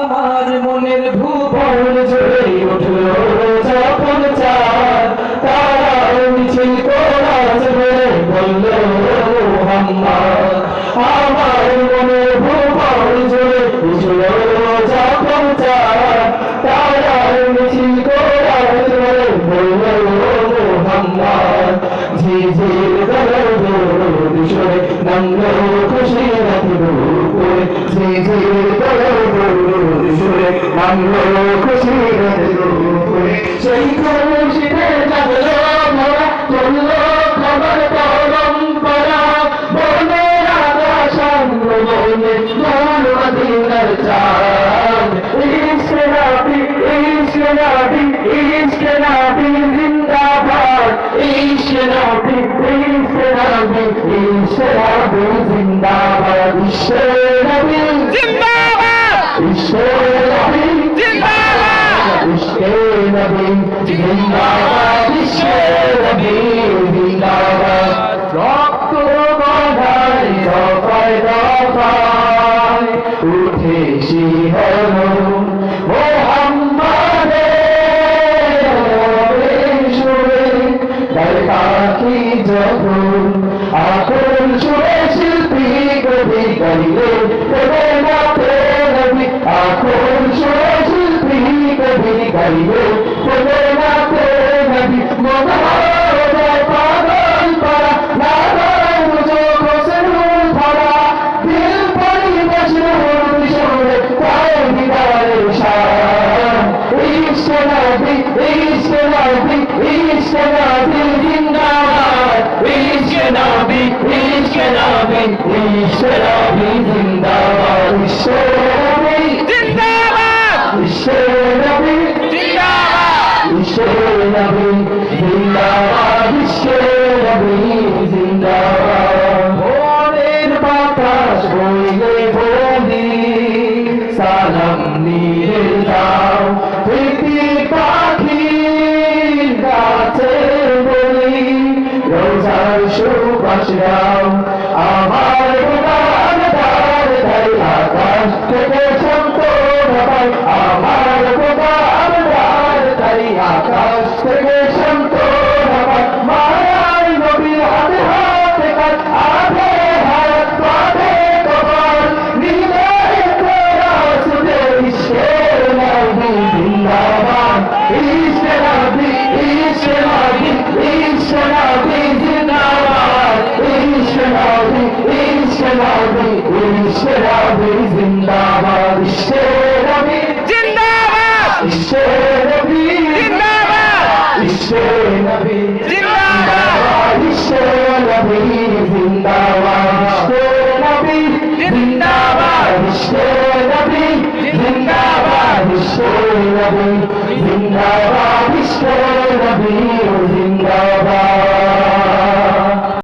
আমার মনের ভুবন জুড়ে উঠল যখন চাঁদ, তারা মিছিল কোরআন বলে বলল মুহাম্মদ। আমার মনের ভুবন জুড়ে উঠল যখন চাঁদ, তারা মিছিল কোরআন বলে বলল মুহাম্মদ। ঝিঝির দরদ সুরে নামলো খুশির দুপুরে, ঝিঝির দরদ সুরে নামলো খুশির দুপুরে। সেই খুশিতে জাগলো মোরা, চললো খবর পরম্পরা, বনের আকাশ বনে দোল মদিনার চাঁদ। ইশকে নবী, ইশকে নবী, ইশকে নবী জিন্দাবাদ, ইশকে নবী, ইশকে নবী, ইশকে নবী জিন্দাবাদ, ইশকে নবী জিন্দাবাদ, ইশকে নবী জিন্দাবাদ, ইশকে নবী জিন্দাবাদ, ইশকে নবী জিন্দাবাদ। রক্ত গড়াই দফায় দফায় উঠে শিহরণ মুহাম্মাদের সুরে, তার পাখি যখন আপন সুরে শিল্পী কবি গাইলে দেবে না প্রেরবি, আপন সুরে শিল্পী কবি গাইলে দেবে না প্রেরবি। মনোহর পাগল পারা লাগাই মুঝো খোসরুল ভরা, দিল পরিবেশ নূর সুরে পায় দিদারে শান। ইশকে নবী, ইশকে নবী, ইশকে নবী জিন্দাবাদ, ইশকে নবী, ইশকে নবী, ইশকে নবী জিন্দাবাদ, ইশকে নবী জিন্দাবাদ, ইশকে নবী জিন্দাবাদ, ইশকে নবী জিন্দাবাদ, ইশকে নবী জিন্দাবাদ। ভোরের বাতাস বইলে বলি সালাম নিয়ে যাও, প্রীতি পাখি গাছে বলি রোজার সুবাস দাও। আমার গোলাম ধার ধাই আকাশ থেকে শান্ত ভাই, আমার গোলাম ধার ধাই আকাশ থেকে শান্ত ভাই। মায়াই নবী হাতে হাতে কাজ, আধে হাত বাঁধে কপাল, নীলে রাসূলে ইশকে নবী জিন্দাবাদ, ইশকে নবী, ইশকে নবী, ইশকে নবী জিন্দাবাদ, ইশকে নবী, ইশকে নবী, ইশকে নবী জিন্দাবাদ, ইশকে নবী জিন্দাবাদ, ইশকে নবী জিন্দাবাদ, ইশকে নবী জিন্দাবাদ, ইশকে নবী জিন্দাবাদ, ইশকে নবী জিন্দাবাদ, ইশকে নবী জিন্দাবাদ, ইশকে নবী জিন্দাবাদ, ইশকে নবী